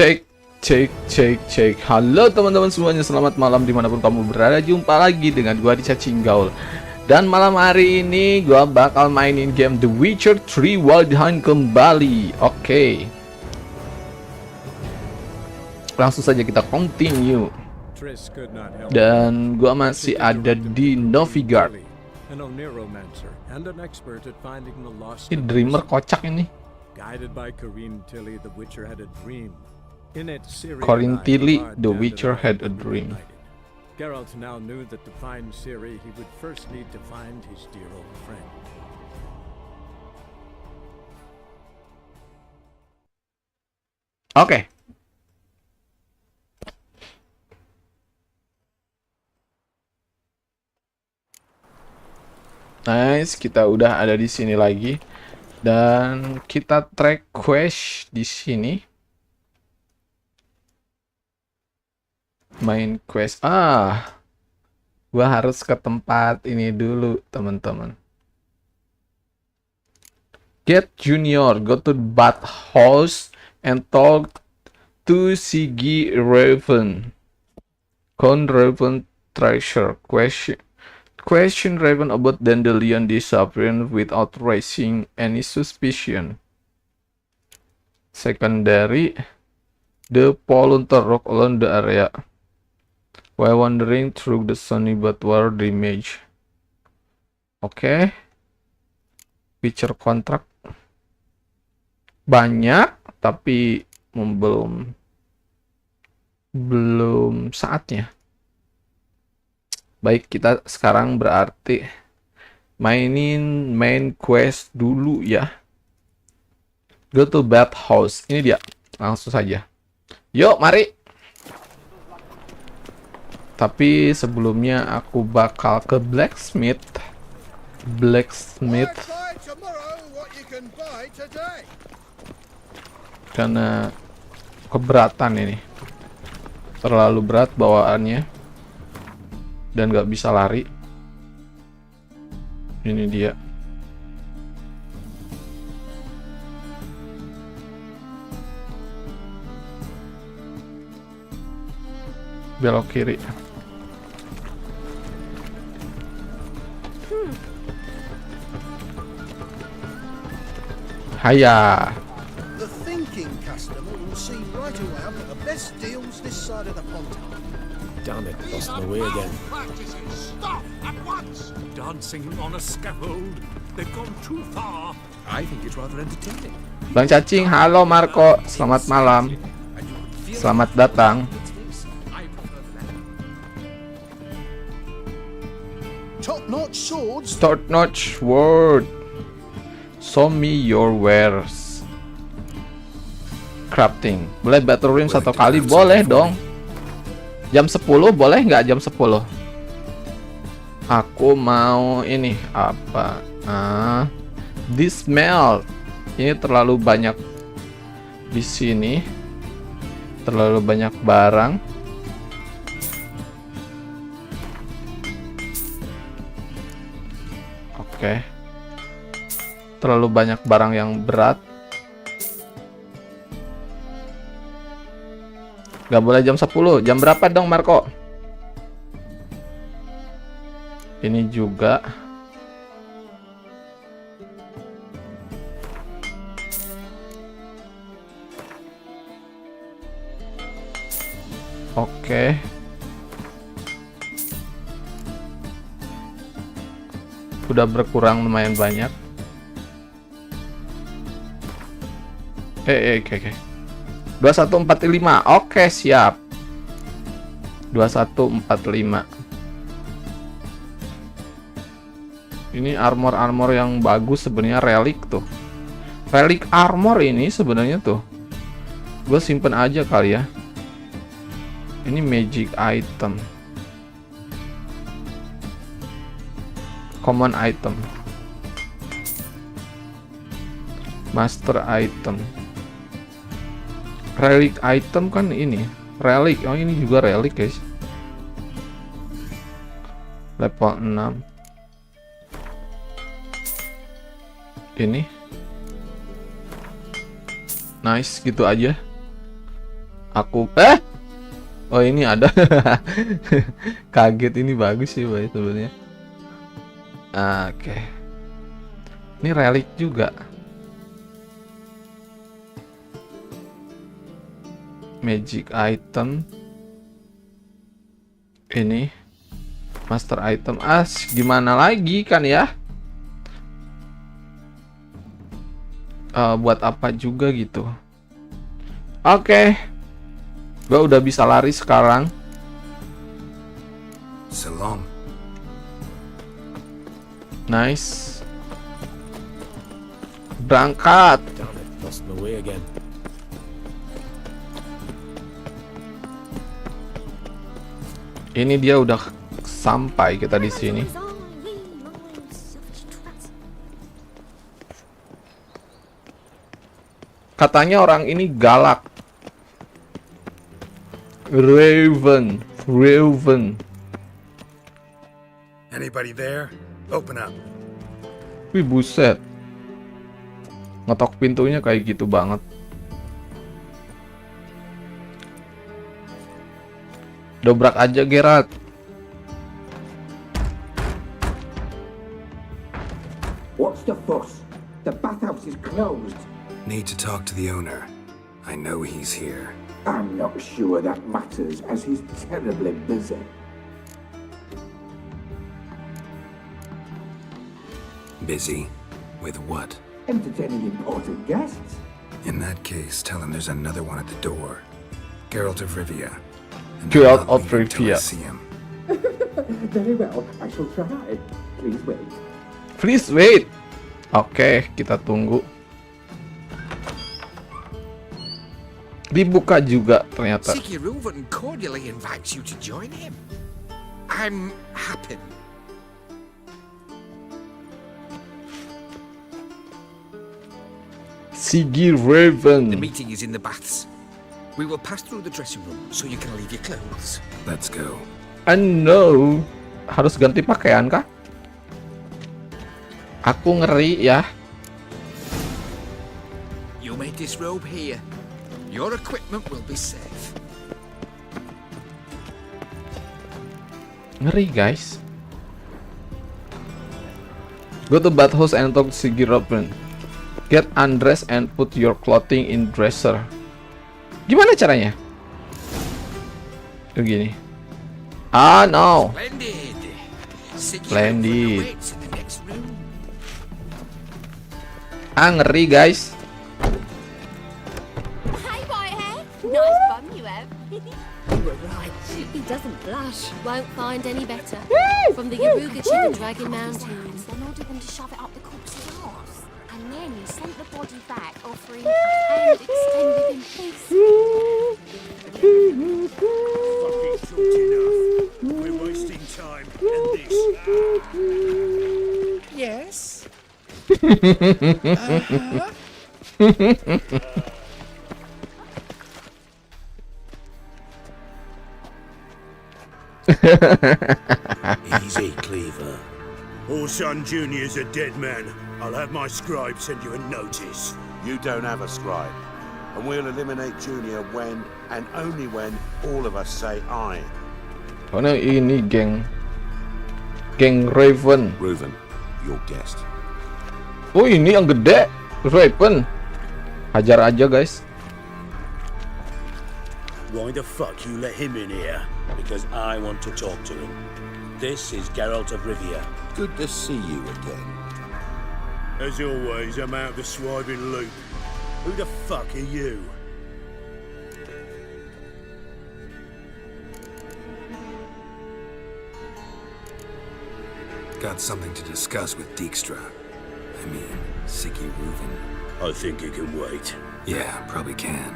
Cek, cek. Halo teman-teman semuanya, selamat malam dimanapun kamu berada. Jumpa lagi dengan gua di Cacing Gaul. Dan malam hari ini gua bakal mainin game The Witcher 3 Wild Hunt kembali. Oke. Langsung saja kita continue. Dan gua masih ada di Novigrad. Ini dreamer kocak ini. Guided by Kirim, the Witcher had a dream. In it, Ciri Corin and I, Tilly, Bard the gathered Witcher around had a and dream. reunited. Geralt now knew that to find Ciri, he would first need to find his dear old friend. Oke. Nice, kita udah ada di sini lagi. Dan kita track quest di sini. Main quest. Gua harus ke tempat ini dulu, teman-teman. Get Junior, go to bathhouse and talk to Sigi Raven. Con Raven treasure. Question Raven about Dandelion disappearing without raising any suspicion. Secondary, the polluter rock along the area. While wandering through the sunny but world image. Oke. Feature kontrak banyak, tapi belum saatnya. Baik, kita sekarang berarti mainin main quest dulu ya. Go to bathhouse. Ini dia. Langsung saja. Yuk, mari. Tapi sebelumnya aku bakal ke blacksmith. Karena keberatan ini. Terlalu berat bawaannya. Dan gak bisa lari. Ini dia. Belok kiri. Haya. The thinking customer will see right around for the best deals this side of the pond. Damn it, lost my way again. Stop at once! Dancing on a scaffold. They've gone too far. I think it's rather entertaining. Bang Cacing, halo Marco. Selamat malam. Selamat datang. Top-notch swords. Top-notch sword. Show me your wares. Crafting. Boleh battle rim satu kali? Boleh dong. Jam 10 boleh nggak jam 10? Aku mau ini apa? Dismount. Ini terlalu banyak di sini. Terlalu banyak barang. Oke. Terlalu banyak barang yang berat. Gak boleh jam 10. Jam berapa dong, Marco? Ini juga. Oke. Udah berkurang lumayan banyak. Oke. 2145. Oke, siap. 2145. Ini armor yang bagus sebenarnya, relik tuh. Relik armor ini sebenarnya tuh. Gue simpen aja kali ya. Ini magic item. Common item. Master item. Relic item kan ini. Relic. Oh, ini juga relic, guys. Level 6. Ini. Nice, gitu aja. Oh ini ada. Kaget, ini bagus sih boy sebenarnya. Oke. Ini relik juga. Magic item. Ini master item. Gimana lagi kan ya? Buat apa juga gitu. Oke. Gua udah bisa lari sekarang. So long. Nice. Berangkat. Damn it, lost my way again. Ini dia udah sampai kita di sini. Katanya orang ini galak. Raven. Anybody there? Open up. Wih buset. Ngetok pintunya kayak gitu banget. Dobrak aja Geralt. What's the fuss? The bathhouse is closed. Need to talk to the owner. I know he's here. I'm not sure that matters, as he's terribly busy. Busy? With what? Entertaining important guests. In that case, tell him there's another one at the door. Geralt of Rivia. And Geralt I'll of leave until I Rivia. see him. Very well, I shall try. Please wait. Please wait. Oke, kita tunggu. Dibuka juga ternyata. Sigiruvan cordially invites you to join him. I'm happy. Sigiruvan. The meeting is in the baths. We will pass through the dressing room so you can leave your clothes. Let's go. No. Harus ganti pakaian kah? Aku ngeri ya. You made this robe here. Your equipment will be safe. Ngeri guys. Go to bathhouse and talk to Sigiruvan. Get undressed and put your clothing in dresser. Gimana caranya? Begini. No. Splendid. Splendid. Awaits in the next room. Ngeri guys. Hey, Whitehair. Nice bum you have. You were right. He doesn't blush. Won't find any better. From the Yaruga to the Dragon Mountains. Then ordered them to shove it up the corpse's arse. And then he sent the body back, offering a hand extended in peace. Fucking talked enough. We're wasting time. And this. Yes. Easy, Cleaver. Orson Jr.'s a dead man. I'll have my scribe send you a notice. You don't have a scribe, and we'll eliminate Junior when, and only when, all of us say aye. Karena ini geng Raven. Reuven, your guest. Oh ini yang gede, Raven. Hajar aja guys. Why the fuck you let him in here? Because I want to talk to him. This is Geralt of Rivia. Good to see you again. As always, I'm out the swiving loop. Who the fuck are you? Got something to discuss with Dijkstra. I mean, Sigiruvan. I think it can wait. Yeah, probably can.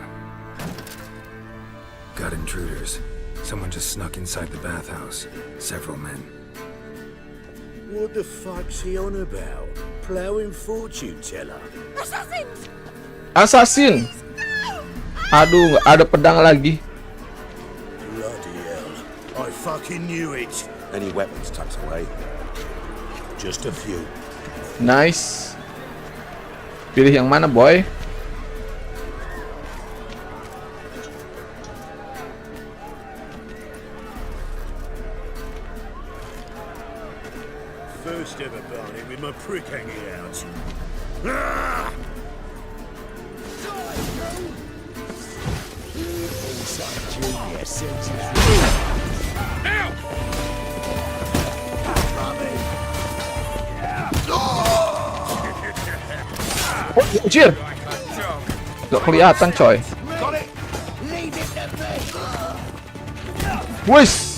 Got intruders. Someone just snuck inside the bathhouse. Several men. What the fuck's he on about? Plowing fortune teller? Assassins! Assassin. Aduh, ada pedang lagi. Bloody hell. I fucking knew it. Any weapons tucked away? Just a few. Nice. Pilih yang mana, boy? a Barney with my prick hanging out. Ah! Oh, anjir. Gak kelihatan, coy. Wis.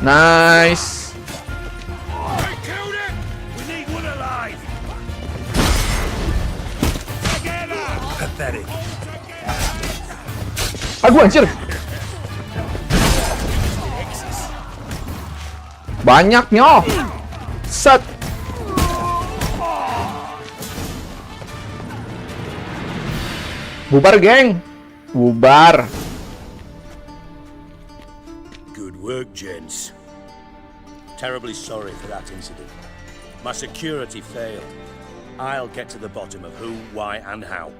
Nice. Pathetic. Aduh, anjir. Banyaknya. Set. Bubar, geng. Bubar. Good work, gents. Terribly sorry for that incident. My security failed. I'll get to the bottom of who, why, and how.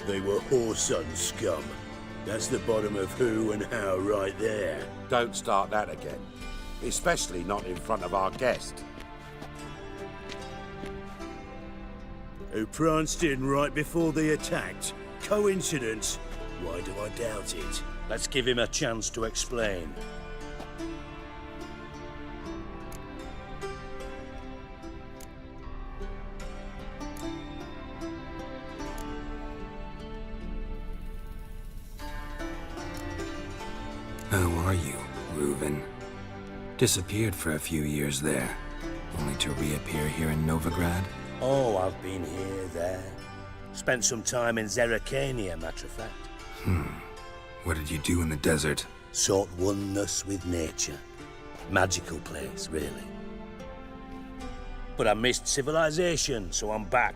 They were whoreson scum. That's the bottom of who and how right there. Don't start that again. Especially not in front of our guest. Who pranced in right before they attacked. Coincidence? Why do I doubt it? Let's give him a chance to explain. How are you, Reuven? Disappeared for a few years there, only to reappear here in Novigrad? Oh, I've been here, there. Spent some time in Zerrikania, matter of fact. What did you do in the desert? Sought oneness with nature. Magical place, really. But I missed civilization, so I'm back.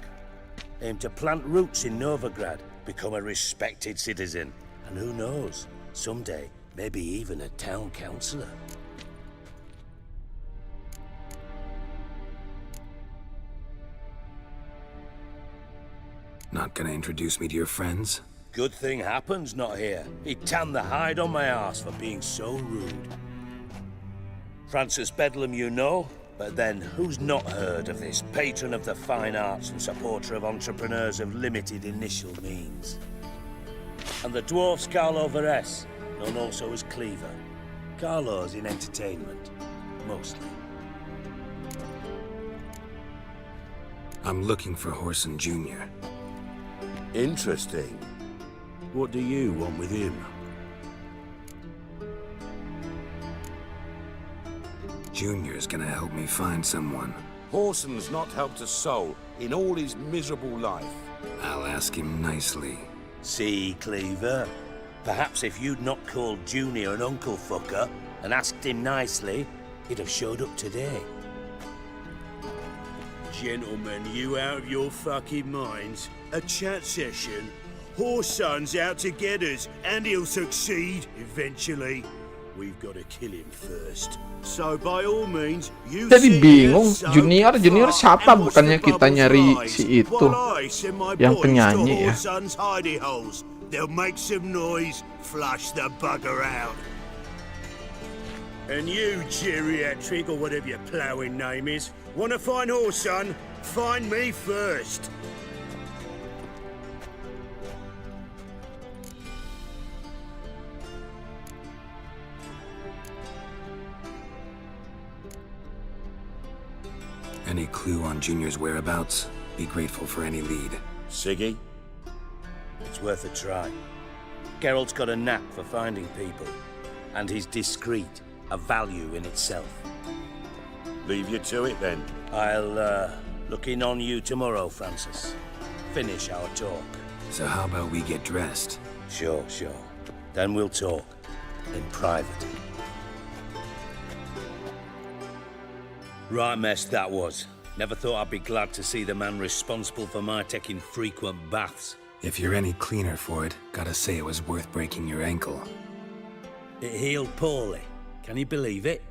Aim to plant roots in Novigrad, become a respected citizen. And who knows, someday, maybe even a town councillor. Not gonna introduce me to your friends? Good thing Happen's not here. He'd tan the hide on my arse for being so rude. Francis Bedlam you know, but then who's not heard of this patron of the fine arts and supporter of entrepreneurs of limited initial means? And the dwarf Carlo Veres, known also as Cleaver. Carlo's in entertainment, mostly. I'm looking for Whoreson Jr. Interesting. What do you want with him? Junior's gonna help me find someone. Whoreson's not helped a soul in all his miserable life. I'll ask him nicely. See, Cleaver? Perhaps if you'd not called Junior an uncle fucker and asked him nicely, he'd have showed up today. Gentlemen, you out of your fucking minds? A chat session? Whoreson's out to get us, and he'll succeed eventually. We've got to kill him first. So by all means, you Jadi bingung, so Junior far, siapa? and watch Bukannya the kita bubbles nyari rise si itu while I send my yang boys penyanyi to ya. Whoreson's hidey holes. They'll make some noise, flush the bugger out. And you, geriatric, or whatever your ploughing name is, want to find Whoreson? Find me first. Any clue on Junior's whereabouts? Be grateful for any lead. Siggy? It's worth a try. Geralt's got a knack for finding people, and he's discreet, a value in itself. Leave you to it then. I'll look in on you tomorrow, Francis. Finish our talk. So how about we get dressed? Sure. Then we'll talk. In private. Right mess that was. Never thought I'd be glad to see the man responsible for my taking frequent baths. If you're any cleaner for it, gotta say it was worth breaking your ankle. It healed poorly. Can you believe it?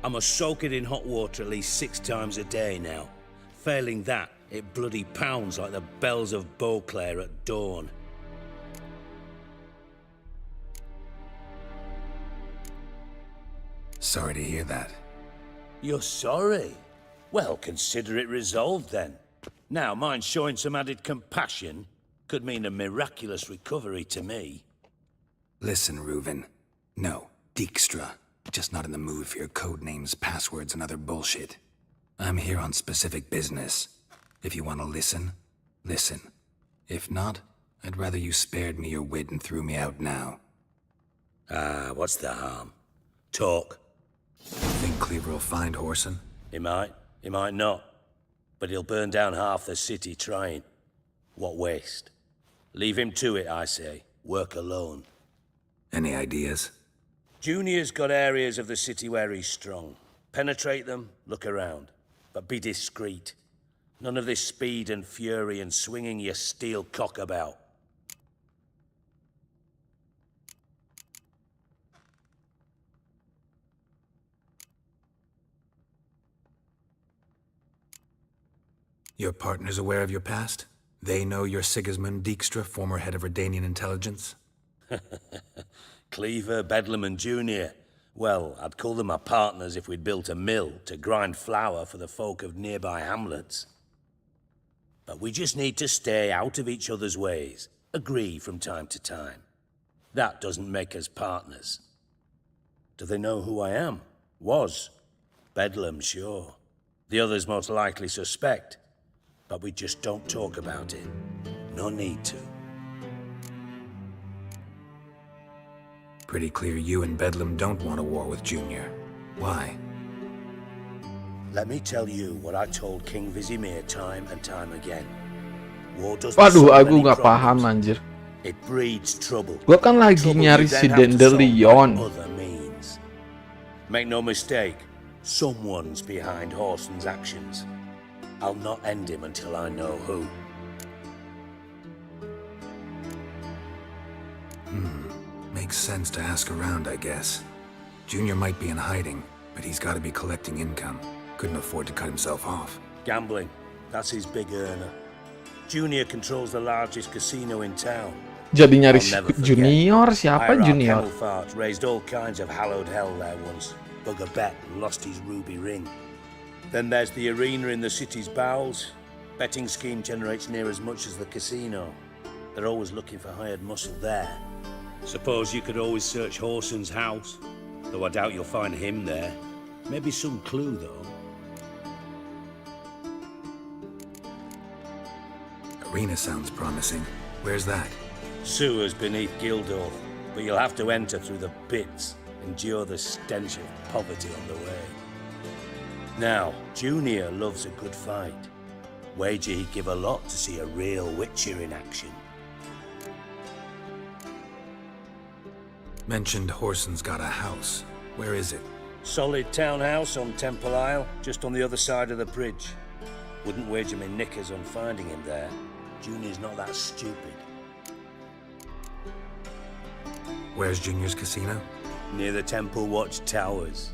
I must soak it in hot water at least 6 times a day now. Failing that, it bloody pounds like the bells of Beauclair at dawn. Sorry to hear that. You're sorry? Well, consider it resolved then. Now, mine showing some added compassion could mean a miraculous recovery to me. Listen, Reuven. No, Dijkstra. Just not in the mood for your code names, passwords, and other bullshit. I'm here on specific business. If you want to listen, listen. If not, I'd rather you spared me your wit and threw me out now. What's the harm? Talk. Think Cleaver will find Whoreson? He might not. But he'll burn down half the city trying. What waste? Leave him to it, I say. Work alone. Any ideas? Junior's got areas of the city where he's strong. Penetrate them, look around. But be discreet. None of this speed and fury and swinging your steel cock about. Your partner's aware of your past? They know you're Sigismund Dijkstra, former head of Redanian intelligence? Cleaver, Bedlam, and Junior. Well, I'd call them my partners if we'd built a mill to grind flour for the folk of nearby hamlets. But we just need to stay out of each other's ways, agree from time to time. That doesn't make us partners. Do they know who I am? Was. Bedlam, sure. The others most likely suspect. But we just don't talk about it. No need to. Pretty clear you and Bedlam don't want a war with Junior. Why? Let me tell you what I told King Vizimir time and time again. War doesn't Waduh, solve aku any nggak paham problems. anjir. It breeds trouble. Gua kan lagi Trouble nyari you si then have to solve Dandelion. by other means. Make no mistake, someone's behind Whoreson's actions. I'll not end him until I know who. Makes sense to ask around, I guess. Junior might be in hiding, but he's got to be collecting income. Couldn't afford to cut himself off. Gambling, that's his big earner. Junior controls the largest casino in town. Jadi nyari I'll never forget. Junior, siapa Ira Junior? Camelfart raised all kinds of hallowed hell there once. Bugger bet and lost his ruby ring. Then there's the arena in the city's bowels. Betting scheme generates near as much as the casino. They're always looking for hired muscle there. Suppose you could always search Whoreson's house, though I doubt you'll find him there. Maybe some clue, though. Arena sounds promising. Where's that? Sewers beneath Gildorf, but you'll have to enter through the pits, endure the stench of poverty on the way. Now, Junior loves a good fight. Wager he'd give a lot to see a real Witcher in action. Mentioned Whoreson's got a house. Where is it? Solid townhouse on Temple Isle, just on the other side of the bridge. Wouldn't wager me knickers on finding him there. Junior's not that stupid. Where's Junior's casino? Near the Temple Watch Towers.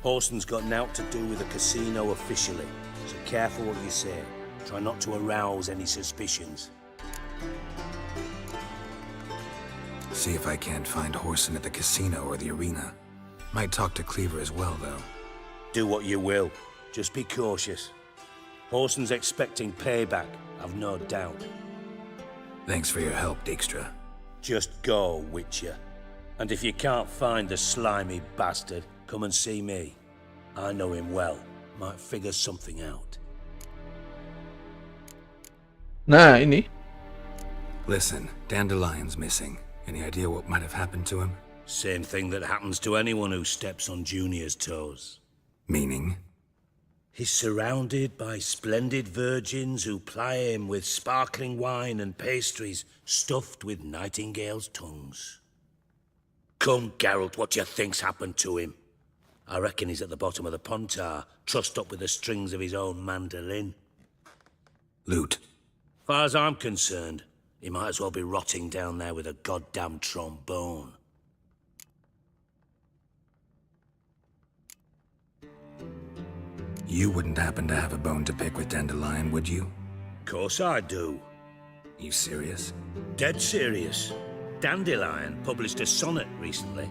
Whoreson's got naught to do with the casino officially, so careful what you say. Try not to arouse any suspicions. See if I can't find Whoreson at the casino or the arena. Might talk to Cleaver as well, though. Do what you will. Just be cautious. Whoreson's expecting payback, I've no doubt. Thanks for your help, Dijkstra. Just go, Witcher. And if you can't find the slimy bastard, come and see me. I know him well. Might figure something out. Nah, ini. Listen, Dandelion's missing. Any idea what might have happened to him? Same thing that happens to anyone who steps on Junior's toes. Meaning? He's surrounded by splendid virgins who ply him with sparkling wine and pastries stuffed with nightingales' tongues. Come, Geralt, what do you think's happened to him? I reckon he's at the bottom of the Pontar, trussed up with the strings of his own mandolin. Loot. Far as I'm concerned, he might as well be rotting down there with a goddamn trombone. You wouldn't happen to have a bone to pick with Dandelion, would you? Course I do. You serious? Dead serious. Dandelion published a sonnet recently.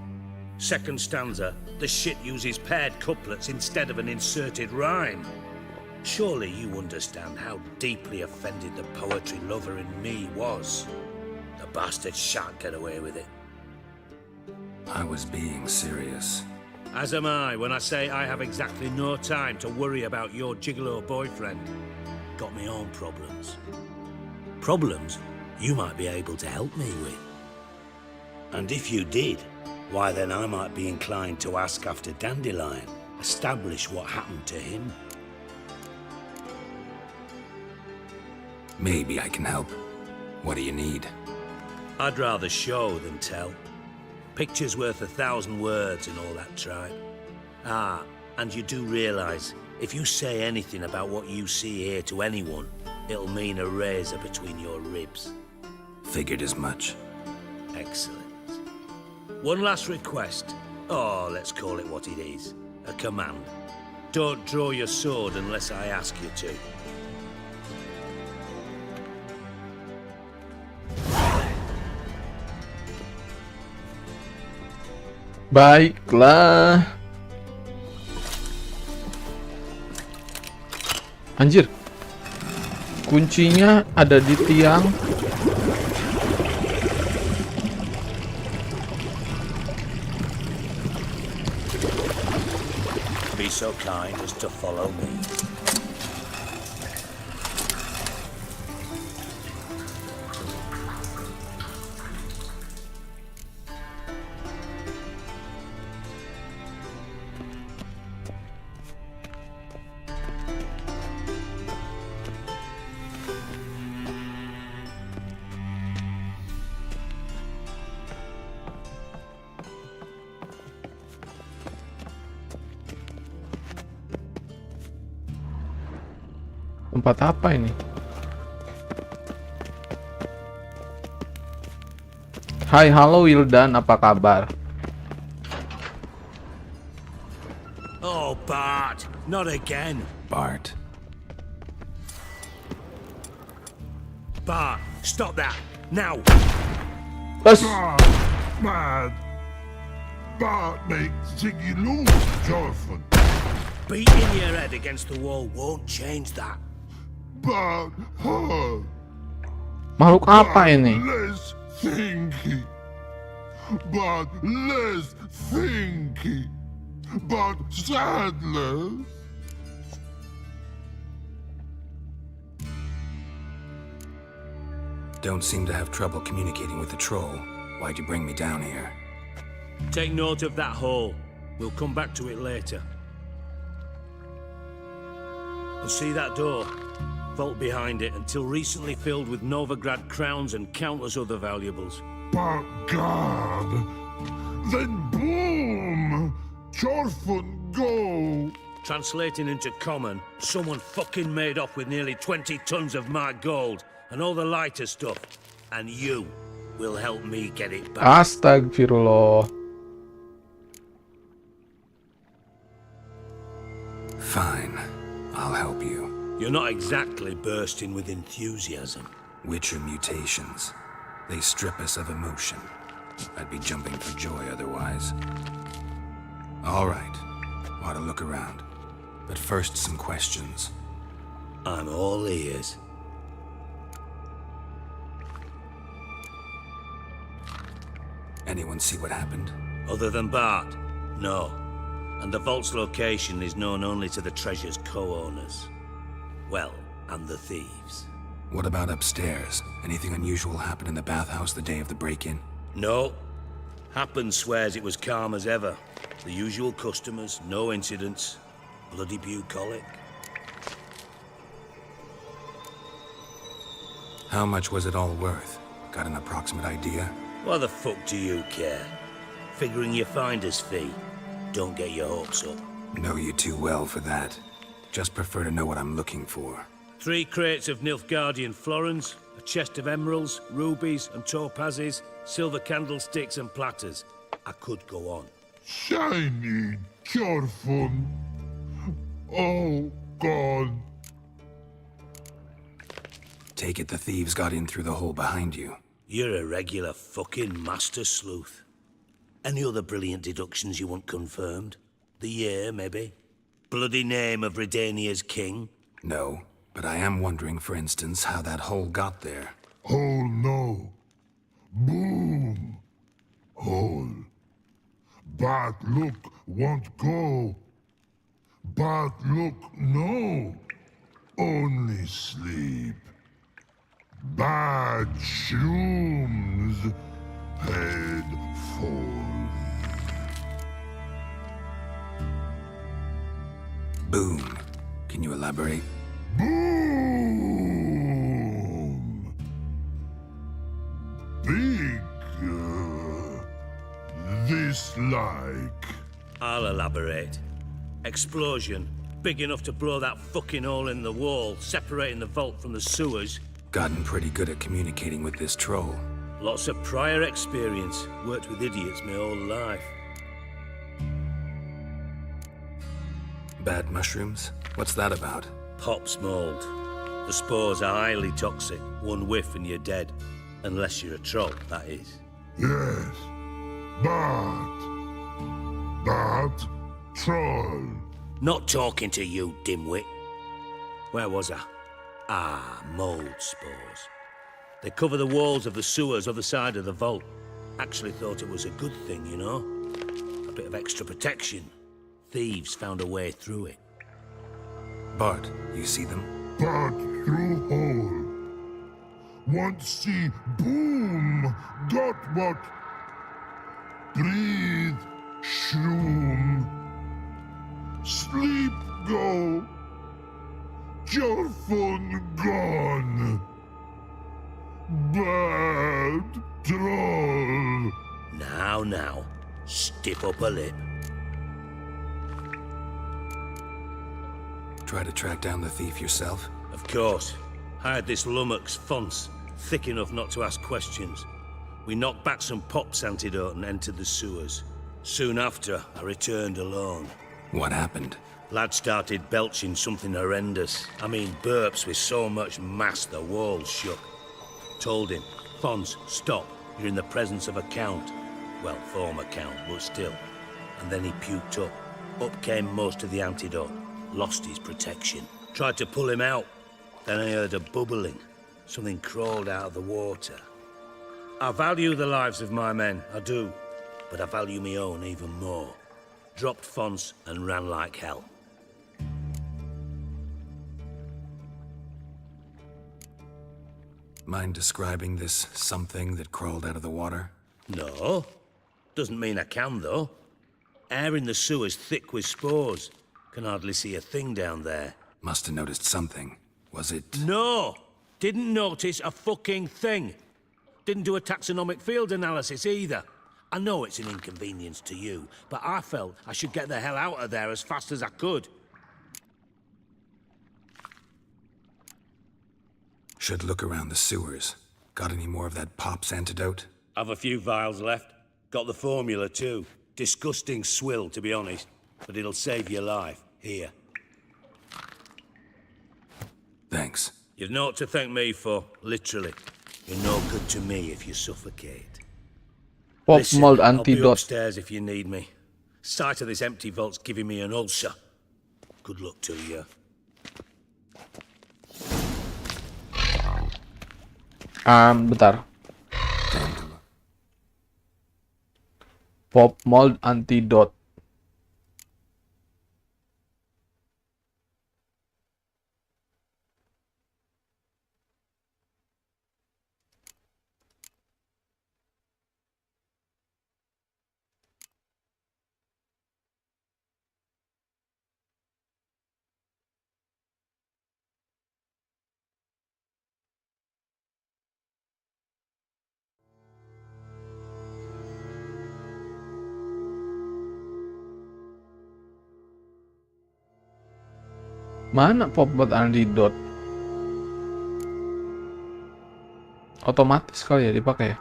Second stanza, the shit uses paired couplets instead of an inserted rhyme. Surely you understand how deeply offended the poetry lover in me was. The bastard shan't get away with it. I was being serious. As am I when I say I have exactly no time to worry about your gigolo boyfriend. Got my own problems. Problems you might be able to help me with. And if you did, why then I might be inclined to ask after Dandelion, establish what happened to him. Maybe I can help. What do you need? I'd rather show than tell. Picture's worth 1,000 words and all that tripe. Ah, and you do realise, if you say anything about what you see here to anyone, it'll mean a razor between your ribs. Figured as much. Excellent. One last request. Oh, let's call it what it is. A command. Don't draw your sword unless I ask you to. Baiklah. Anjir. Kuncinya ada di tiang. Be so kind as to follow me. Tempat apa ini? Hai, halo Wildan, apa kabar? Oh, Bart, not again. Bart. Bart, stop that, now. Bas. Man, Bart makes Ziggy lose, Jonathan. Beating your head against the wall won't change that. Bart hurt. Makhluk apa ini? Less thinky. But less thinky. But sadless. Don't seem to have trouble communicating with the troll. Why'd you bring me down here? Take note of that hole. We'll come back to it later. And see that door? Vault behind it, until recently filled with Novigrad crowns and countless other valuables. But God, then boom! Chorfun go! Translating into common, someone fucking made off with nearly 20 tons of my gold and all the lighter stuff. And you will help me get it back. Astagfirullah. Fine. I'll help you. You're not exactly bursting with enthusiasm. Witcher mutations. They strip us of emotion. I'd be jumping for joy otherwise. All right. Ought to look around. But first, some questions. I'm all ears. Anyone see what happened? Other than Bart? No. And the vault's location is known only to the treasure's co-owners. Well, and the thieves. What about upstairs? Anything unusual happen in the bathhouse the day of the break-in? No. Happen swears it was calm as ever. The usual customers, no incidents. Bloody bucolic. How much was it all worth? Got an approximate idea? Why the fuck do you care? Figuring your finder's fee. Don't get your hopes up. Know you too well for that. Just prefer to know what I'm looking for. 3 crates of Nilfgaardian florins, a chest of emeralds, rubies and topazes, silver candlesticks and platters. I could go on. Shiny Chorfun. Oh, God. Take it the thieves got in through the hole behind you. You're a regular fucking master sleuth. Any other brilliant deductions you want confirmed? The year, maybe? Bloody name of Redania's king? No, but I am wondering, for instance, how that hole got there. Hole no. Boom. Hole. Bad look won't go. Bad look no. Only sleep. Bad shrooms. Head falls. Boom. Can you elaborate? Boom! Big. This like. I'll elaborate. Explosion. Big enough to blow that fucking hole in the wall, separating the vault from the sewers. Gotten pretty good at communicating with this troll. Lots of prior experience. Worked with idiots my whole life. Bad mushrooms? What's that about? Pops mold. The spores are highly toxic. One whiff and you're dead. Unless you're a troll, that is. Yes. Bad. Bad troll. Not talking to you, dimwit. Where was I? Ah, mold spores. They cover the walls of the sewers other side of the vault. Actually thought it was a good thing, you know? A bit of extra protection. Thieves found a way through it. Bart, you see them? Bad through hole. Want see boom. Got what? Breathe. Shroom. Sleep go. Your phone gone. Bad troll. Now, stiff up a lip. Try to track down the thief yourself? Of course. Hired this lummox, Fons, thick enough not to ask questions. We knocked back some pops antidote and entered the sewers. Soon after, I returned alone. What happened? Lad started belching something horrendous. I mean, burps with so much mass the walls shook. Told him, Fons, stop. You're in the presence of a count. Well, former count, but still. And then he puked up. Up came most of the antidote. Lost his protection. Tried to pull him out. Then I heard a bubbling. Something crawled out of the water. I value the lives of my men, I do. But I value my own even more. Dropped Fons and ran like hell. Mind describing this something that crawled out of the water? No. Doesn't mean I can, though. Air in the sewer's thick with spores. Can hardly see a thing down there. Must have noticed something. Was it... No! Didn't notice a fucking thing. Didn't do a taxonomic field analysis either. I know it's an inconvenience to you, but I felt I should get the hell out of there as fast as I could. Should look around the sewers. Got any more of that Pop's antidote? I've a few vials left. Got the formula too. Disgusting swill, to be honest. But it'll save your life. Here. Thanks. You've naught to thank me for, literally. You're no good to me if you suffocate. Pop Listen, mold I'll be antidote. upstairs if you need me. Sight of this empty vault's giving me an ulcer. Good luck to you. Bentar. Pop mold antidote. Mana pop mold antidote? Otomatis kali ya dipakai ya?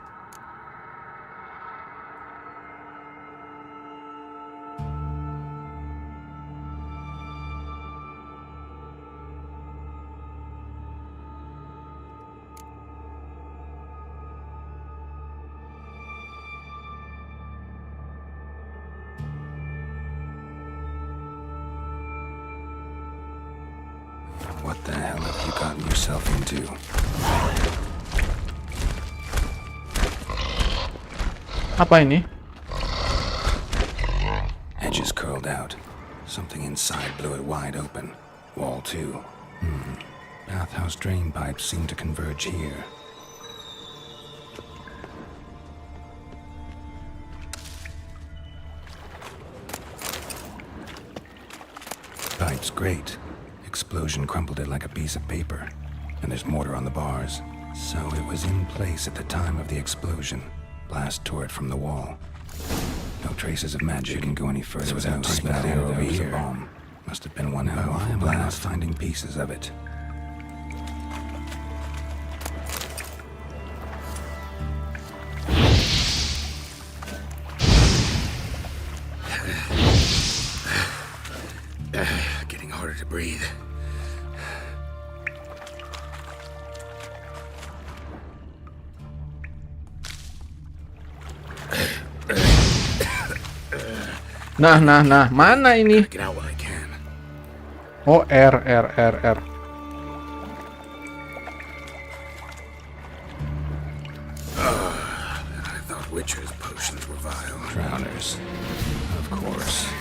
What the hell have you gotten yourself into? Apa ini? Edges curled out. Something inside blew it wide open. Wall too. Bathhouse drain pipes seem to converge here. Pipes great. Explosion crumpled it like a piece of paper. And there's mortar on the bars. So it was in place at the time of the explosion. Blast tore it from the wall. No traces of magic. Shouldn't go any further. There was no spat arrow over here. Bomb. Must have been one powerful blast. Finding pieces of it. Getting harder to breathe. Nah, mana ini? Get out while I can. Oh, R. I thought Witcher's potions were vile. Drowners. Of course.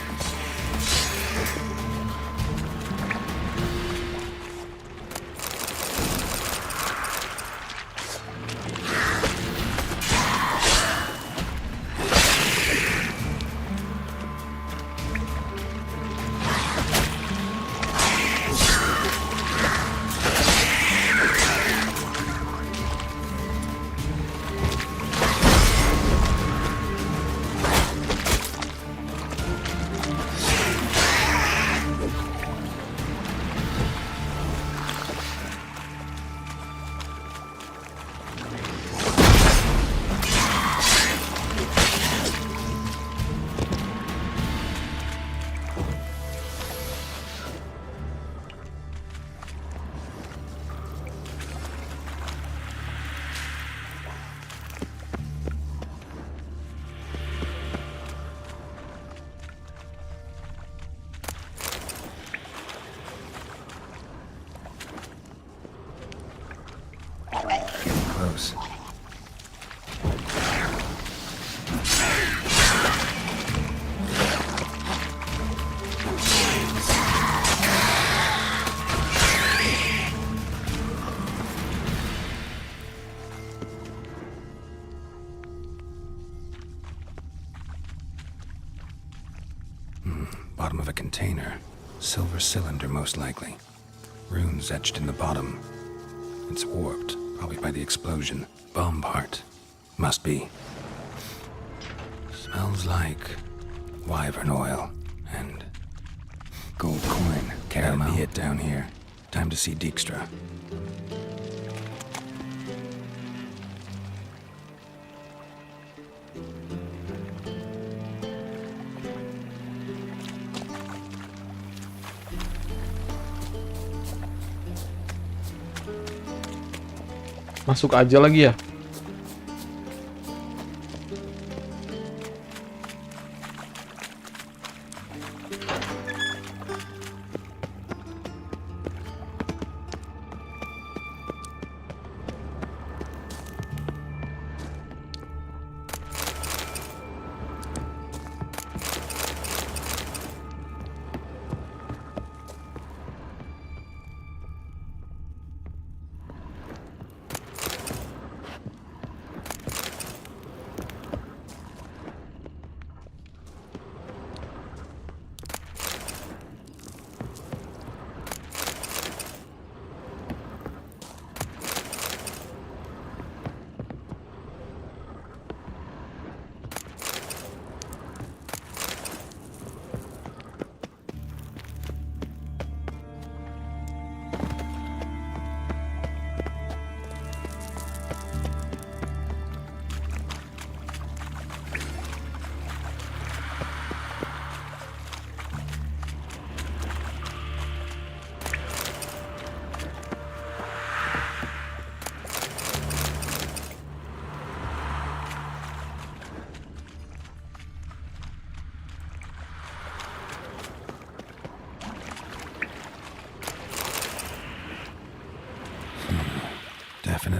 Close. Bottom of a container. Silver cylinder, most likely. Runes etched in the bottom. It's warped, probably by the explosion. Bomb part. Must be. Smells like wyvern oil and gold coin. Can't be it down here. Time to see Dijkstra. Masuk aja lagi ya.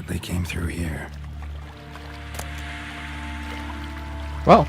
Definitely came through here. Wow.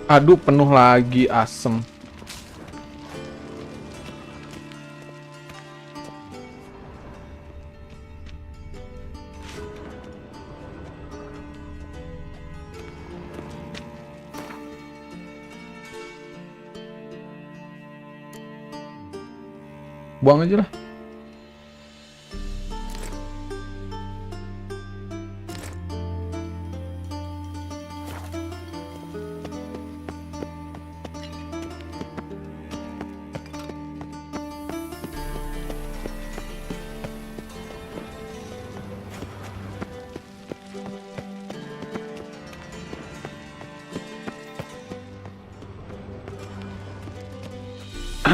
Aduh, penuh lagi asem. Buang aja lah.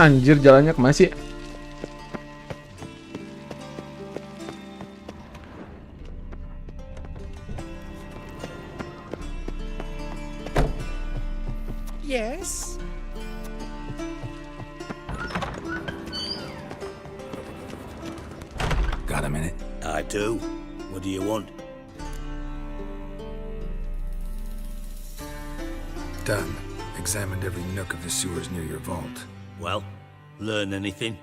Anjir, jalannya kemana sih? Yes? Got a minute? I do. What do you want? Done. Examined every nook of the sewers near your vault. Well, learn anything?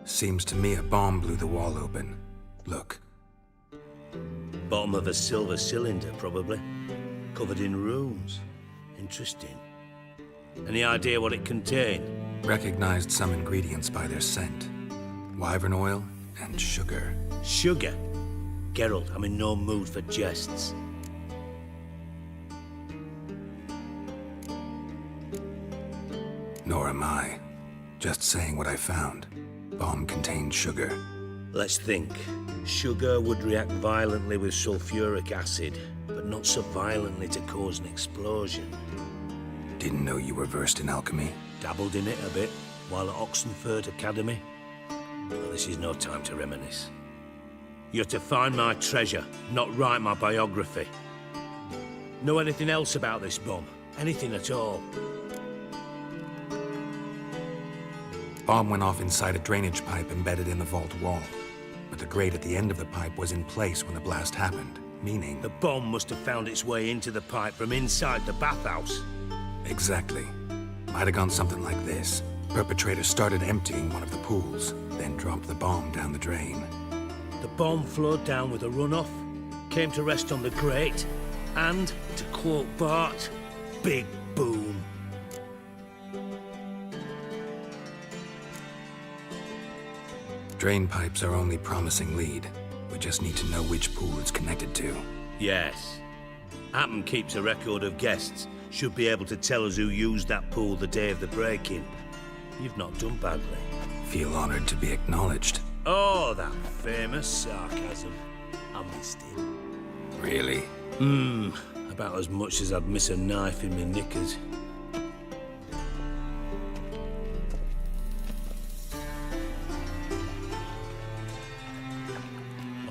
Seems to me a bomb blew the wall open. Look. Bottom of a silver cylinder, probably. Covered in runes. Interesting. Any idea what it contained? Recognized some ingredients by their scent. Wyvern oil and sugar. Sugar? Geralt, I'm in no mood for jests. Nor am I. Just saying what I found. Bomb contained sugar. Let's think. Sugar would react violently with sulfuric acid, but not so violently to cause an explosion. Didn't know you were versed in alchemy. Dabbled in it a bit, while at Oxenford Academy. But this is no time to reminisce. You're to find my treasure, not write my biography. Know anything else about this bomb? Anything at all? Bomb went off inside a drainage pipe embedded in the vault wall. But the grate at the end of the pipe was in place when the blast happened, meaning... The bomb must have found its way into the pipe from inside the bathhouse. Exactly. Might have gone something like this. Perpetrator started emptying one of the pools, then dropped the bomb down the drain. The bomb flowed down with a runoff, came to rest on the grate, and, to quote Bart, big boom. Drain pipes are only promising lead. We just need to know which pool it's connected to. Yes. Appen keeps a record of guests. Should be able to tell us who used that pool the day of the break-in. You've not done badly. Feel honored to be acknowledged. Oh, that famous sarcasm. I missed it. Really? About as much as I'd miss a knife in my knickers.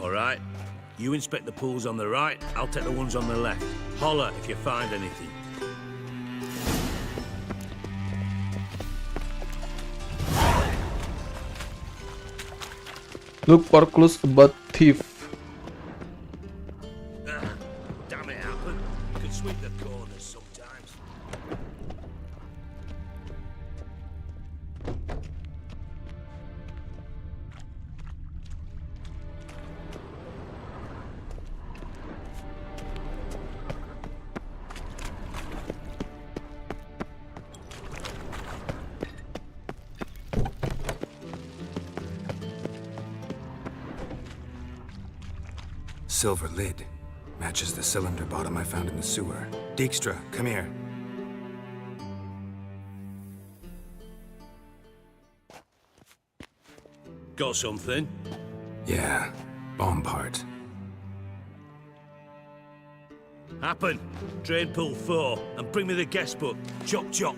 All right. You inspect the pools on the right, I'll take the ones on the left. Holler if you find anything. Look for clues about thief. Damn it, Happen. Could sweep the corners sometimes. Silver lid. Matches the cylinder bottom I found in the sewer. Dijkstra, come here. Got something? Yeah, bomb part. Happen. Drain pool 4 and bring me the guest book. Chop chop.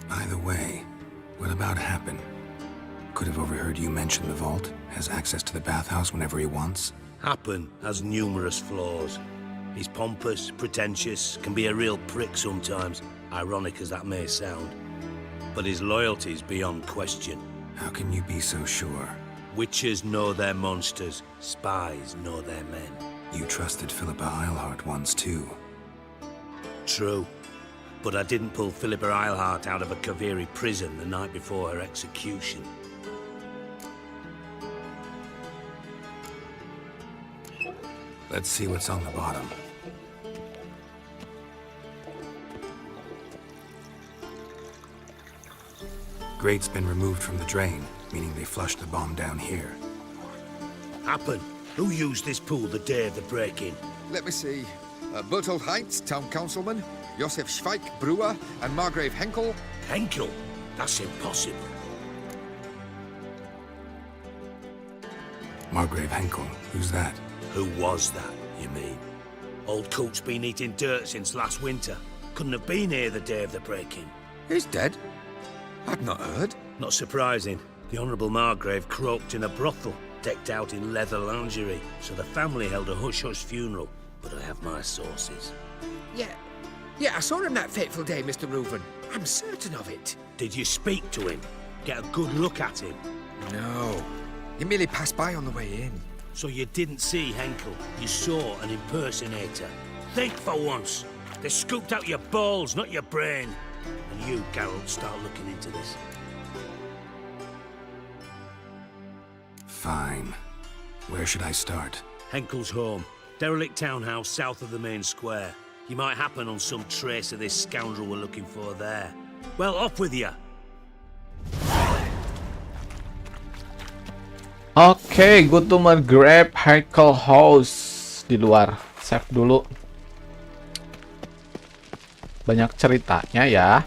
By the way, what about Happen? Could have overheard you mention the vault. Has access to the bathhouse whenever he wants. Happen has numerous flaws. He's pompous, pretentious, can be a real prick sometimes, ironic as that may sound. But his loyalty's beyond question. How can you be so sure? Witches know their monsters, spies know their men. You trusted Philippa Eilhart once too. True. But I didn't pull Philippa Eilhart out of a Kaviri prison the night before her execution. Let's see what's on the bottom. Grate's been removed from the drain, meaning they flushed the bomb down here. Happen. Who used this pool the day of the break-in? Let me see. Bertolt Heinz, town councilman, Josef Schweik, brewer, and Margrave Henkel. Henkel? That's impossible. Margrave Henkel, who's that? Who was that, you mean? Old Coot's been eating dirt since last winter. Couldn't have been here the day of the break-in. He's dead? I'd not heard. Not surprising. The Honourable Margrave croaked in a brothel, decked out in leather lingerie, so the family held a hush-hush funeral. But I have my sources. Yeah, I saw him that fateful day, Mr. Reuven. I'm certain of it. Did you speak to him? Get a good look at him? No. He merely passed by on the way in. So you didn't see Henkel, you saw an impersonator. Think for once. They scooped out your balls, not your brain. And you, Geralt, start looking into this. Fine. Where should I start? Henkel's home. Derelict townhouse south of the main square. You might happen on some trace of this scoundrel we're looking for there. Well, off with you. Oke, go to Margrave Henkel House di luar. Save dulu. Banyak ceritanya ya.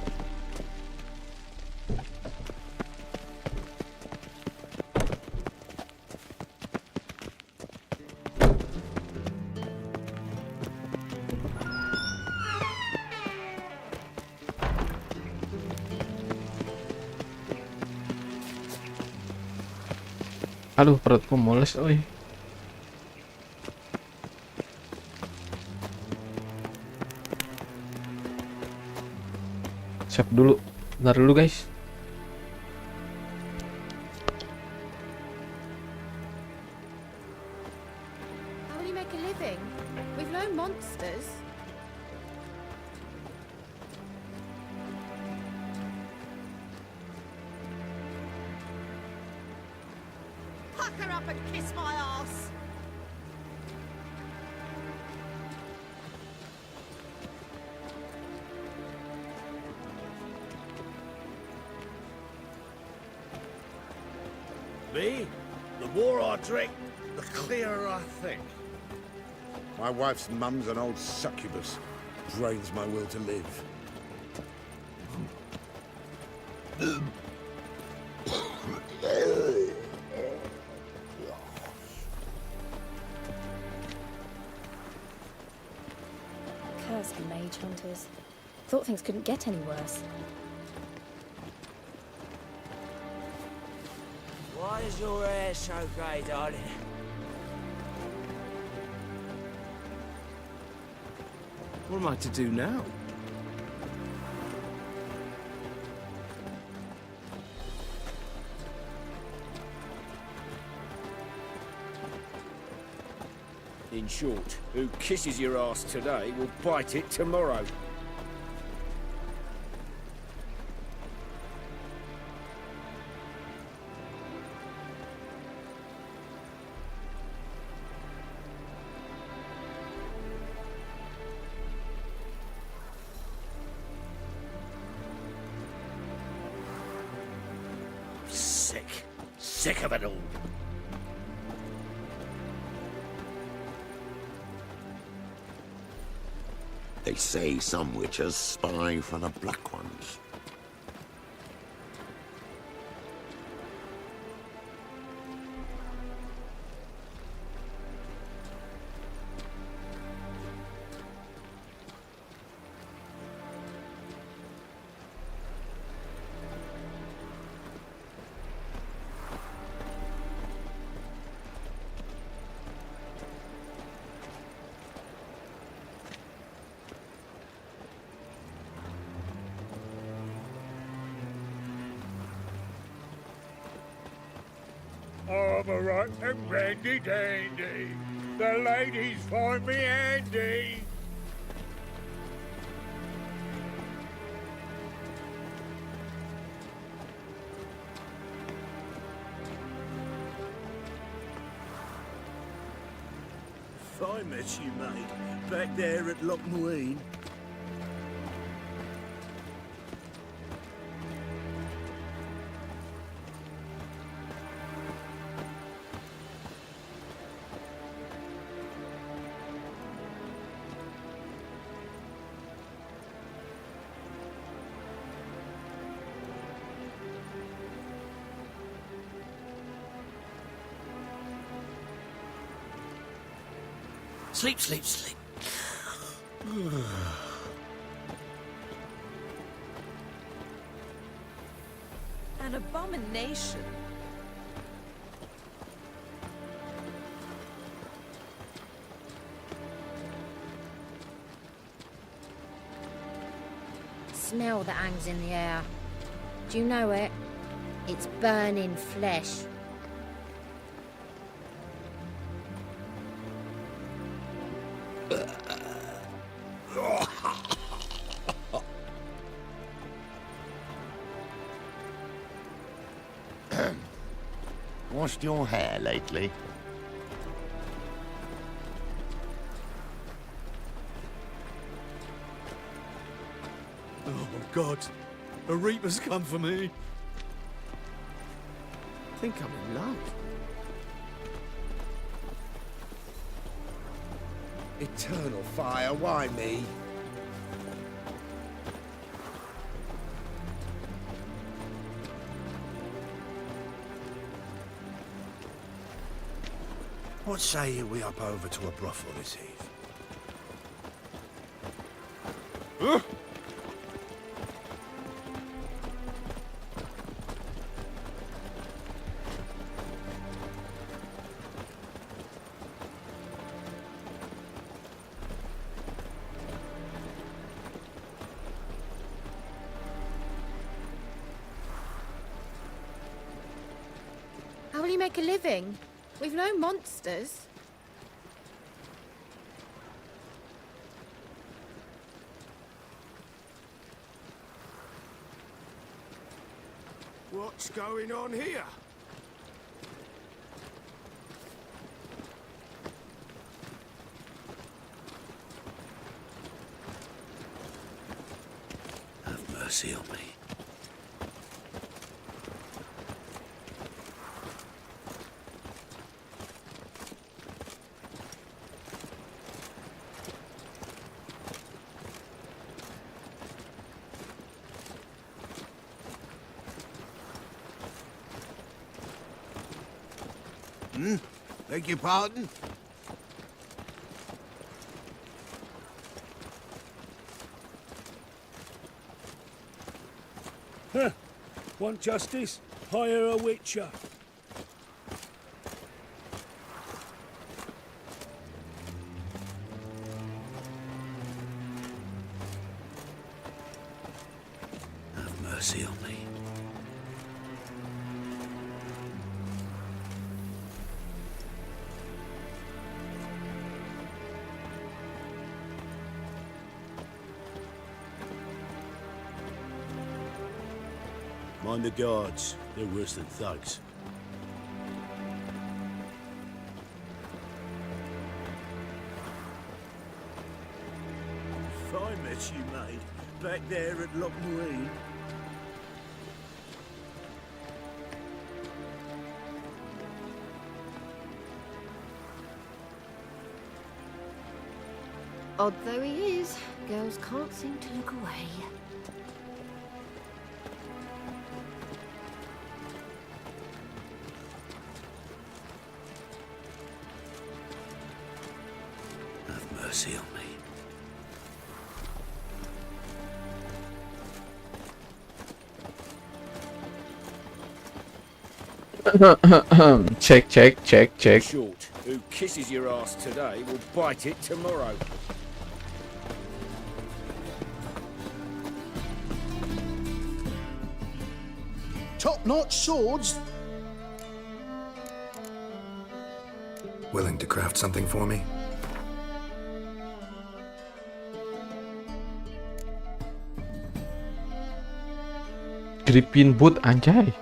Aduh, perutku mules, oi. Save dulu. Bentar dulu, guys. How will you make a living? We've no monsters. Pucker up and kiss my ass. Me? The more I drink, the clearer I think. My wife's mum's an old succubus. Drains my will to live. Cursed mage hunters. Thought things couldn't get any worse. Why is your hair so grey, darling? What am I to do now? In short, who kisses your ass today will bite it tomorrow. Sick of it all. They say some witches spy for the black ones. I'm a right and randy dandy. The ladies find me handy. If I met you, mate, back there at Lochmuine. Sleep, sleep, sleep. An abomination. Smell that hangs in the air. Do you know it? It's burning flesh. Washed your hair lately? Oh, God. A reaper's come for me. I think I'm in love. Eternal fire, why me? What say you we up over to a brothel this eve? Huh? How will you make a living? We've no monsters. What's going on here? Have mercy on me. Beg your pardon? Huh. Want justice? Hire a witcher. Have mercy on me. Mind the guards. They're worse than thugs. Fine mess you made back there at Loch Marine. Odd though he is, girls can't seem to look away. Have mercy on me. Check. Short, who kisses your ass today will bite it tomorrow. Top-notch swords. Willing to craft something for me? Gripin boot anjay.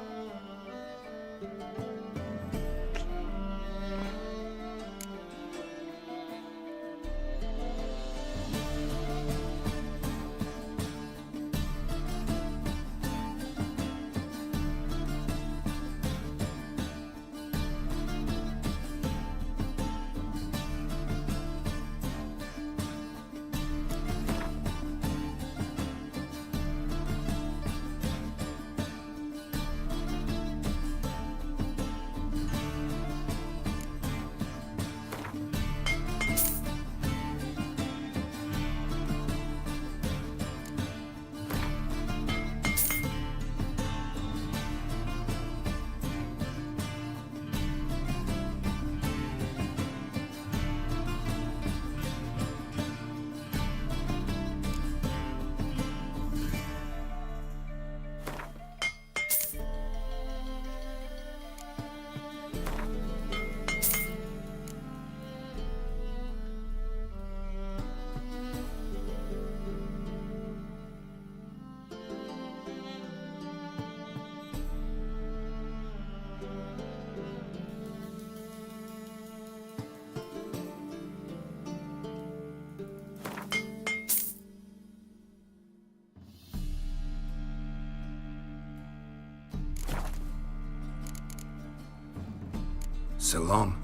So long.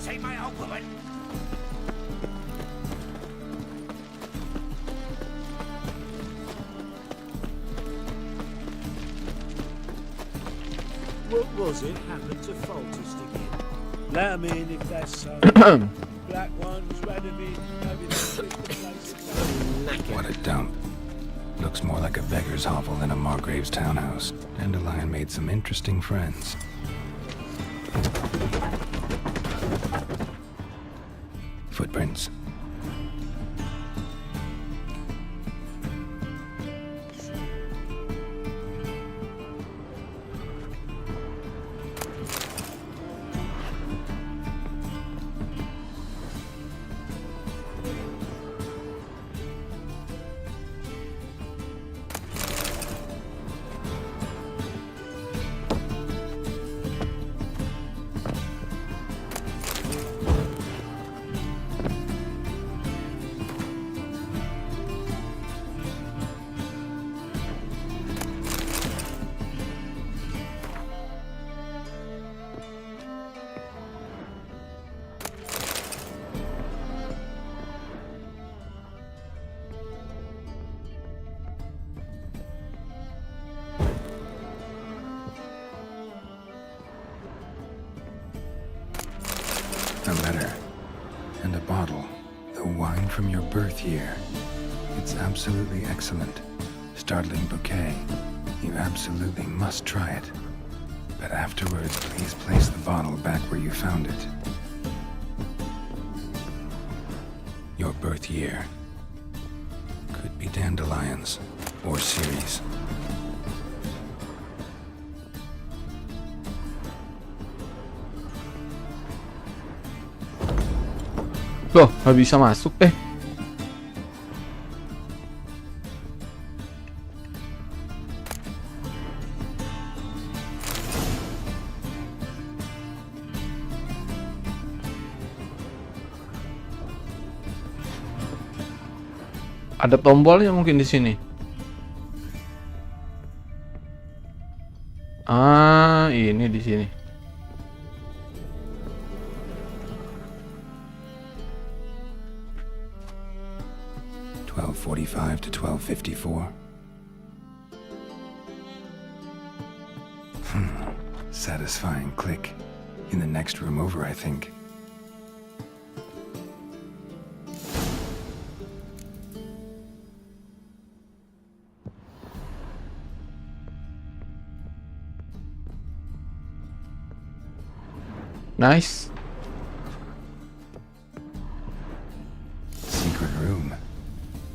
Take my old woman. What was it happened to Faltist again? Let 'em in if that's so. Black ones, Radovich, maybe they'll fix the place. What a dump. Looks more like a beggar's hovel than a Margrave's townhouse. Dandelion made some interesting friends. Footprints. birth year. It's absolutely excellent. Startling bouquet. You absolutely must try it. But afterwards, please place the bottle back where you found it. Your birth year. Could be dandelions or Ceres. Loh, nggak bisa masuk deh. Ada tombolnya mungkin di sini. Ah, ini di sini. .45 to 12:54. Satisfying click. In the next room over, I think. Nice. Secret room.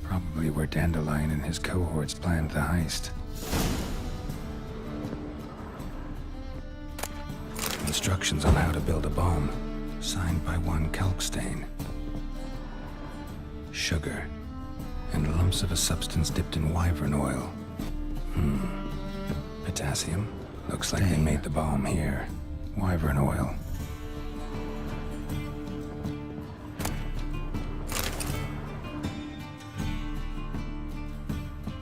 Probably where Dandelion and his cohorts planned the heist. Instructions on how to build a bomb. Signed by one Kalkstain. Sugar. And lumps of a substance dipped in wyvern oil. Potassium. Looks like they made the bomb here. Wyvern oil.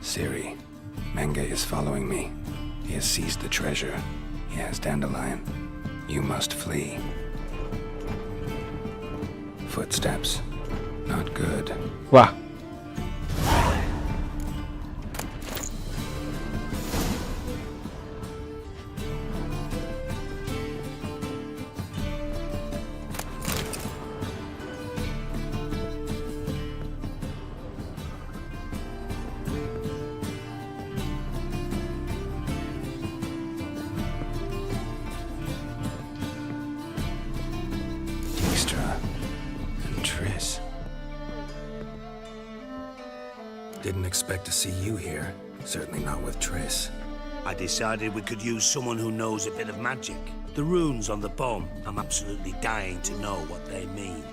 Siri, Menge is following me. He has seized the treasure. He has Dandelion. You must flee. Footsteps. Not good. Wah. Didn't expect to see you here. Certainly not with Triss. I decided we could use someone who knows a bit of magic. The runes on the bomb, I'm absolutely dying to know what they mean.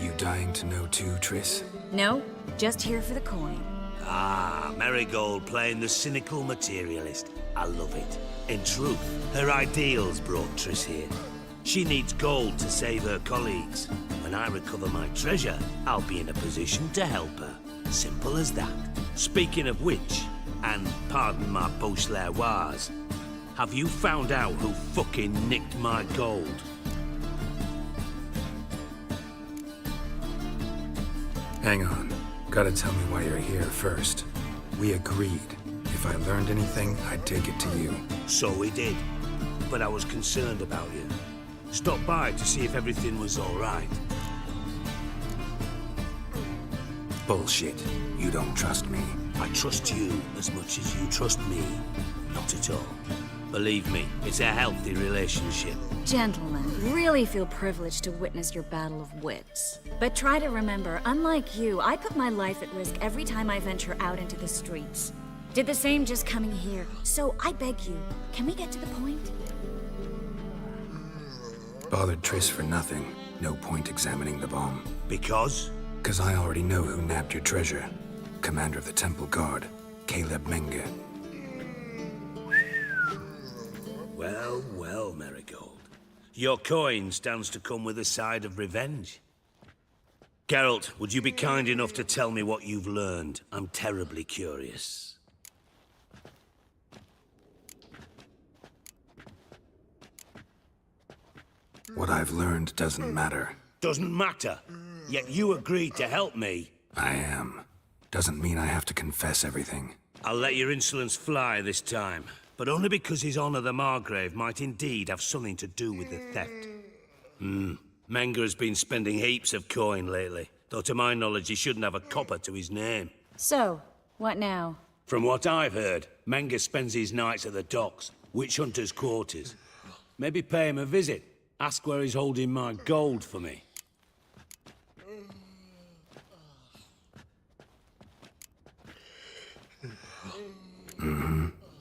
You dying to know too, Triss? No, just here for the coin. Ah, Marigold playing the cynical materialist. I love it. In truth, her ideals brought Triss here. She needs gold to save her colleagues. When I recover my treasure, I'll be in a position to help her. Simple as that. Speaking of which, and pardon my Beauclervois, have you found out who fucking nicked my gold? Hang on. Gotta tell me why you're here first. We agreed. If I learned anything, I'd take it to you. So we did. But I was concerned about you. Stopped by to see if everything was all right. Bullshit. You don't trust me. I trust you as much as you trust me. Not at all. Believe me, it's a healthy relationship. Gentlemen, really feel privileged to witness your battle of wits. But try to remember, unlike you, I put my life at risk every time I venture out into the streets. Did the same just coming here. So I beg you, can we get to the point? Bothered Triss for nothing. No point examining the bomb. Because? Because I already know who nabbed your treasure. Commander of the Temple Guard, Caleb Menge. Well, well, Marigold. Your coin stands to come with a side of revenge. Geralt, would you be kind enough to tell me what you've learned? I'm terribly curious. What I've learned doesn't matter. Doesn't matter? Yet you agreed to help me. I am. Doesn't mean I have to confess everything. I'll let your insolence fly this time, but only because His Honor the Margrave might indeed have something to do with the theft. Menge has been spending heaps of coin lately. though to my knowledge he shouldn't have a copper to his name. So, what now? From what I've heard, Menga spends his nights at the docks, witch hunters' quarters. Maybe pay him a visit. Ask where he's holding my gold for me.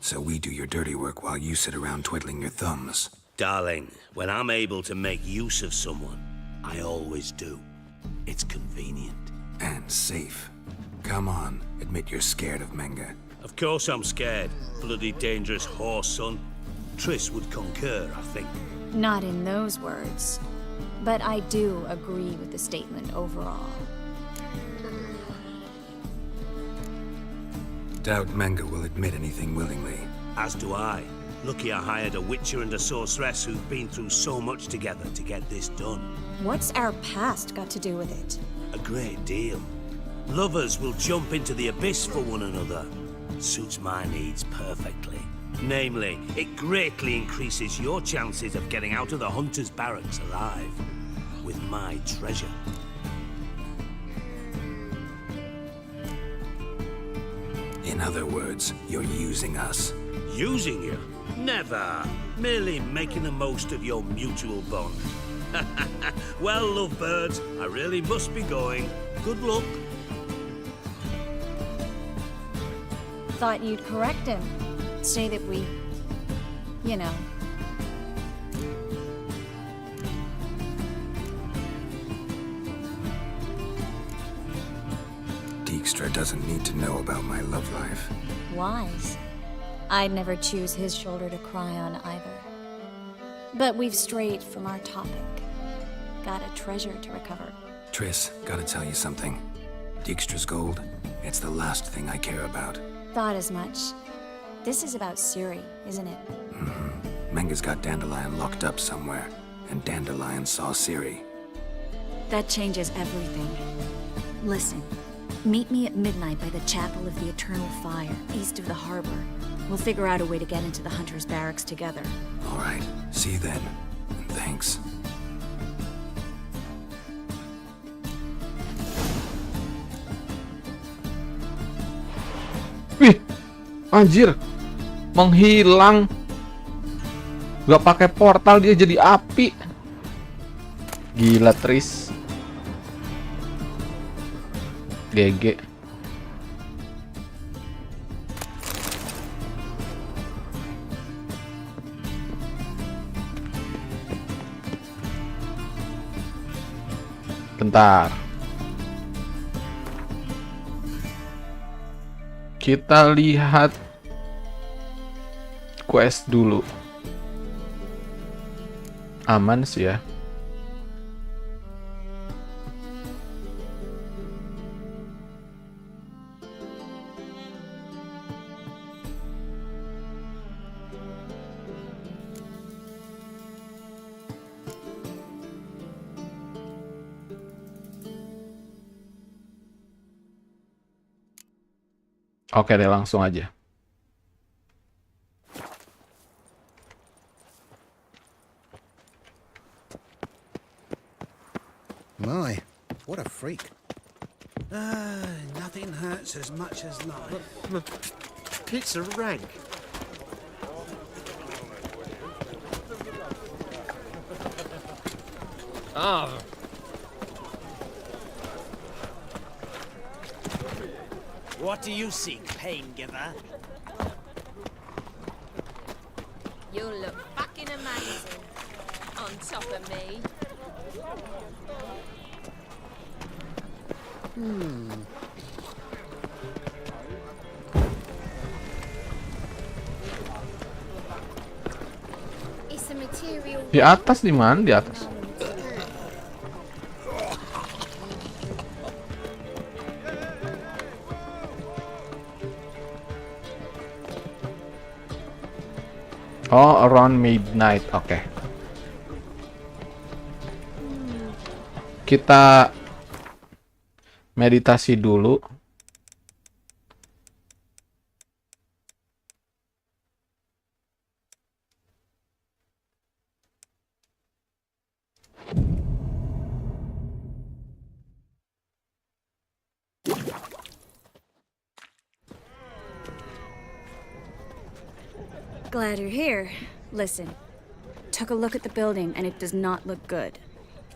So we do your dirty work while you sit around twiddling your thumbs. Darling, when I'm able to make use of someone, I always do. It's convenient. And safe. Come on, admit you're scared of Menga. Of course I'm scared. Bloody dangerous horse, son. Triss would concur, I think. Not in those words. But I do agree with the statement overall. Doubt Menga will admit anything willingly. As do I. Lucky I hired a witcher and a sorceress who've been through so much together to get this done. What's our past got to do with it? A great deal. Lovers will jump into the abyss for one another. Suits my needs perfectly. Namely, it greatly increases your chances of getting out of the hunter's barracks alive. With my treasure. In other words, you're using us. Using you? Never. Merely making the most of your mutual bond. Well, lovebirds, I really must be going. Good luck. Thought you'd correct him. Say that we... you know... Dijkstra doesn't need to know about my love life. wise. I'd never choose his shoulder to cry on either. But we've strayed from our topic. Got a treasure to recover. Triss, gotta tell you something. Dijkstra's gold, it's the last thing I care about. Thought as much. This is about Ciri, isn't it? Menga's got Dandelion locked up somewhere, and Dandelion saw Ciri. That changes everything. Listen, meet me at midnight by the Chapel of the Eternal Fire, east of the harbor. We'll figure out a way to get into the Hunter's Barracks together. All right, see you then. And thanks. Wih, anjir, menghilang. Gak pakai portal dia jadi api. Gila Tris. GG. Bentar. Kita lihat quest dulu. Aman sih ya. Oke deh, langsung aja. My, what a freak. Nothing hurts as much as life. It's a rank. Ah. What do you seek, pain giver? You look fucking amazing. On top of me. It's a material. Di atas di mana? Di atas. Oh, around midnight. Oke. Kita meditasi dulu. Glad you're here. Listen, took a look at the building and it does not look good.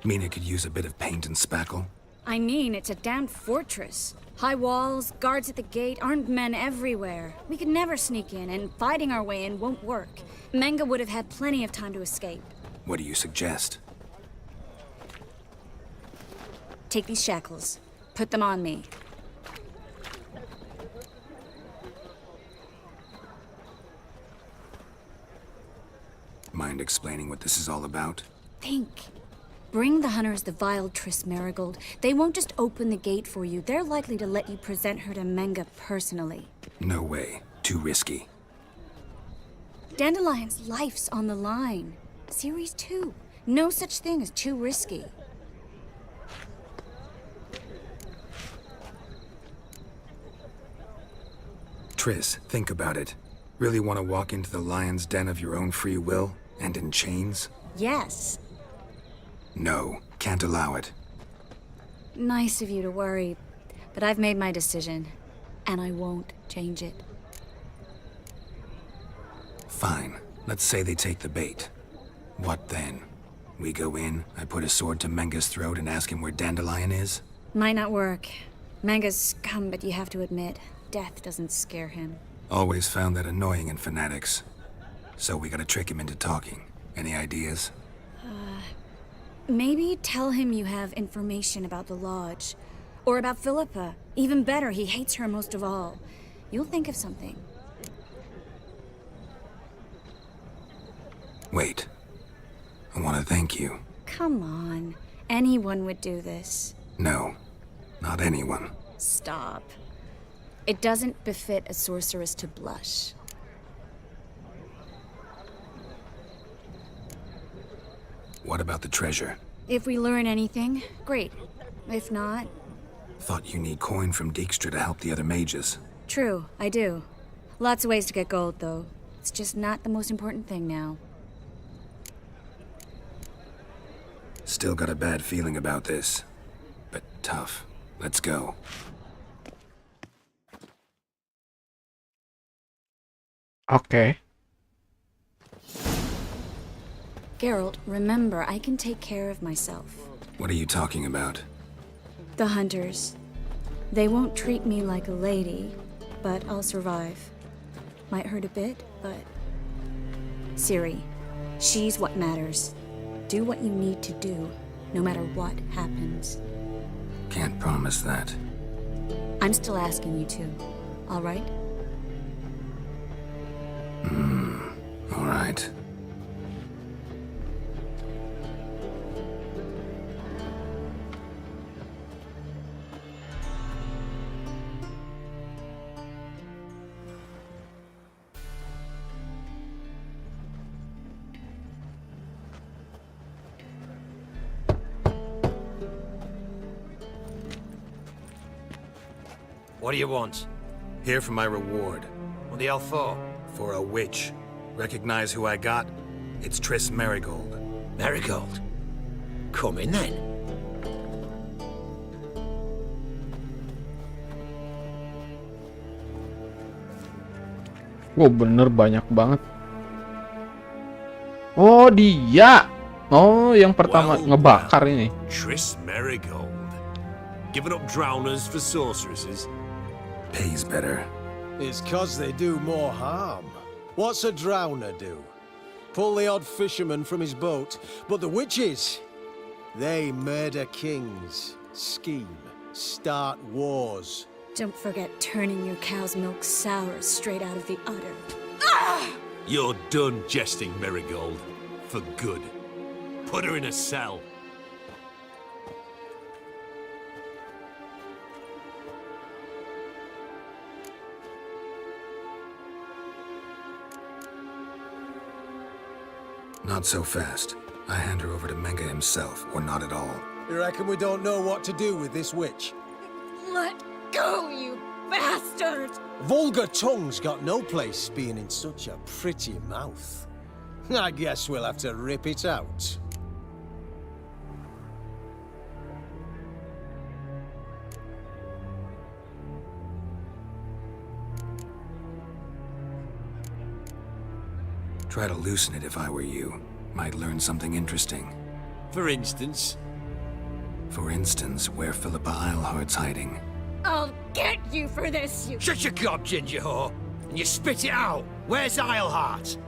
Mean it could use a bit of paint and spackle? I mean, it's a damn fortress. High walls, guards at the gate, armed men everywhere. We could never sneak in, and fighting our way in won't work. Menga would have had plenty of time to escape. What do you suggest? Take these shackles. Put them on me. Mind explaining what this is all about? Think. Bring the hunters the vile Triss Marigold. They won't just open the gate for you. They're likely to let you present her to Menga personally. No way. Too risky. Dandelion's life's on the line. Series 2. No such thing as too risky. Triss, think about it. Really want to walk into the lion's den of your own free will? And in chains? Yes. No, can't allow it. Nice of you to worry, but I've made my decision, and I won't change it. Fine. Let's say they take the bait. What then? We go in, I put a sword to Menga's throat and ask him where Dandelion is? Might not work. Menga's scum, but you have to admit, death doesn't scare him. Always found that annoying in fanatics. So we gotta trick him into talking. Any ideas? Maybe tell him you have information about the Lodge. Or about Philippa. Even better, he hates her most of all. You'll think of something. Wait. I want to thank you. Come on. Anyone would do this. No. Not anyone. Stop. It doesn't befit a sorceress to blush. What about the treasure? If we learn anything, great. If not... Thought you need coin from Dijkstra to help the other mages. True, I do. Lots of ways to get gold, though. It's just not the most important thing now. Still got a bad feeling about this. But tough. Let's go. Okay. Geralt, remember, I can take care of myself. What are you talking about? The hunters. They won't treat me like a lady, but I'll survive. Might hurt a bit, but... Ciri, she's what matters. Do what you need to do, no matter what happens. Can't promise that. I'm still asking you to, all right? All right. What do you want? Here for my reward. What the hell for? For a witch. Recognize who I got? It's Triss Marigold. Marigold? Come in then. Wow, bener banyak banget. Oh, dia. Oh, yang pertama ngebakar ini. Triss Marigold. Giving up drowners for sorceresses. Pays better. It's 'cause they do more harm. What's a drowner do? Pull the odd fisherman from his boat. But the witches, they murder kings, scheme, start wars. Don't forget turning your cow's milk sour straight out of the udder. You're done jesting, Marigold. For good. Put her in a cell. Not so fast. I hand her over to Menga himself, or not at all. You reckon we don't know what to do with this witch? Let go, you bastard! Vulgar tongue's got no place being in such a pretty mouth. I guess we'll have to rip it out. Try to loosen it if I were you. Might learn something interesting. For instance? For instance, where Philippa Eilhart's hiding. I'll get you for this, you... Shut your gob, ginger whore! And you spit it out! Where's Eilhart?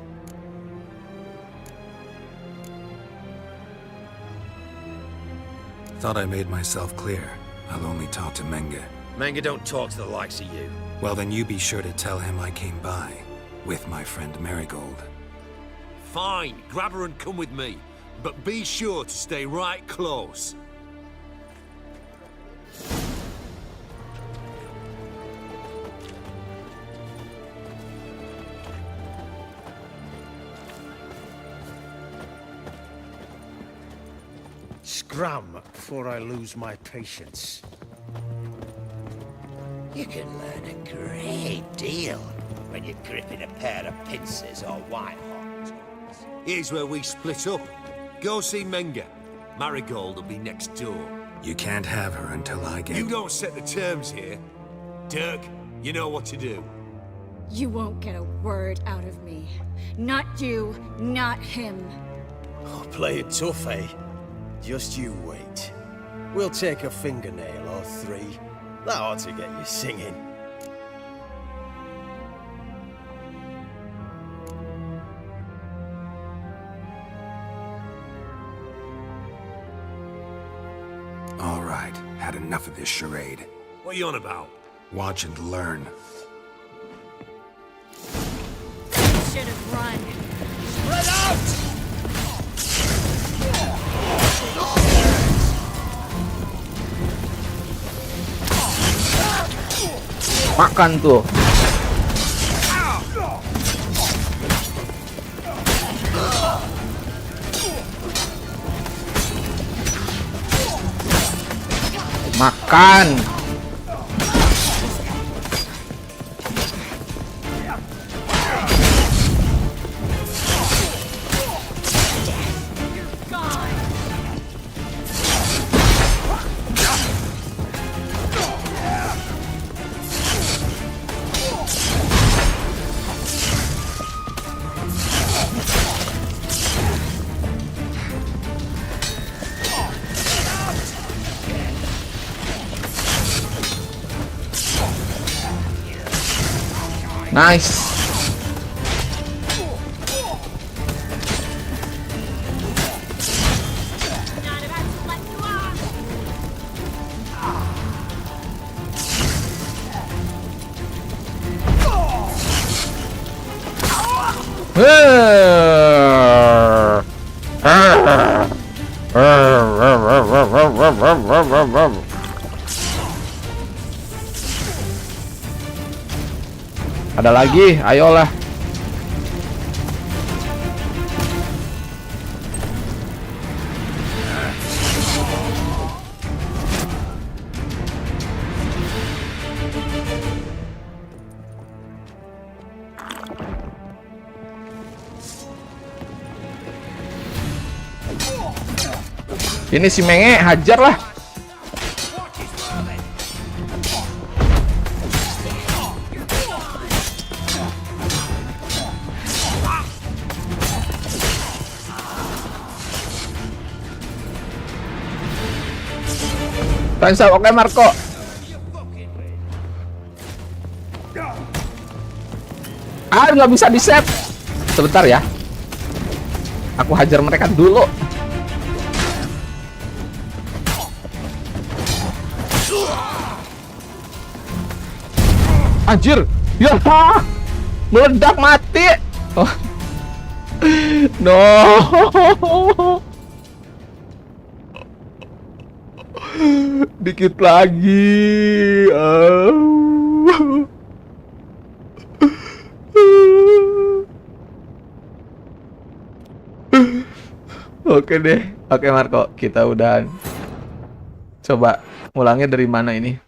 Thought I made myself clear. I'll only talk to Menge. Menge don't talk to the likes of you. Well, then you be sure to tell him I came by. With my friend Marigold. Fine, grab her and come with me. But be sure to stay right close. Scram before I lose my patience. You can learn a great deal when you're gripping a pair of pincers or white hot. Here's where we split up. Go see Menge. Marigold will be next door. You can't have her until I get... You don't set the terms here. Dirk, you know what to do. You won't get a word out of me. Not you, not him. Oh, play it tough, eh? Just you wait. We'll take a fingernail or three. That ought to get you singing. All right, had enough of this charade. What are you on about? Watch and learn. Should have run. Spread out! Makan tuh. Makan. Nice. Ada lagi, ayolah. Ini si Menge, hajar lah. Cancel, oke Marco. Nggak bisa di save. Sebentar ya. Aku hajar mereka dulu. Anjir, ya meledak mati. Oh. No. Dikit lagi. Oke deh. Oke Marco, kita udah coba ulangnya dari mana ini?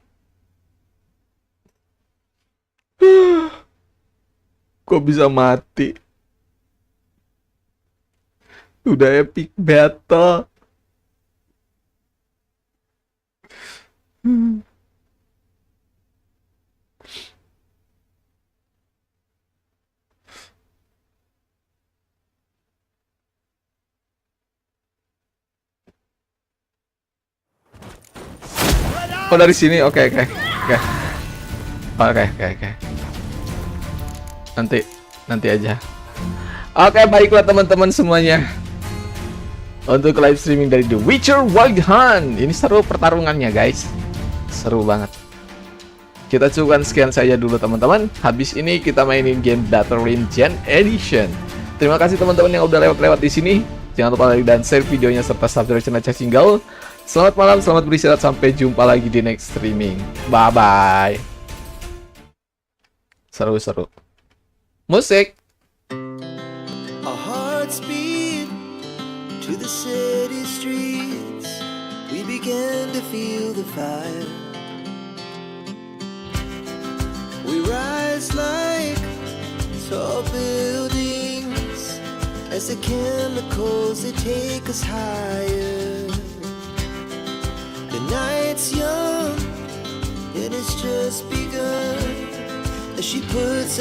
Kok bisa mati? Udah epic battle. Oh dari sini, oke. Nanti aja. Oke, baiklah teman-teman semuanya. Untuk live streaming dari The Witcher Wild Hunt. Ini seru pertarungannya guys. Seru banget. Kita cukupkan sekian saja dulu teman-teman. Habis ini kita mainin game Battle Gen Edition. Terima kasih teman-teman yang udah lewat di sini. Jangan lupa like dan share videonya serta subscribe channel Cacing Gaul. Selamat malam, selamat beristirahat, sampai jumpa lagi di next streaming. Bye bye. Seru. Musik. Our hearts beat to the city streets. We began to feel the fire. We rise like tall buildings as the chemicals they take us higher. The night's young and it's just begun as she puts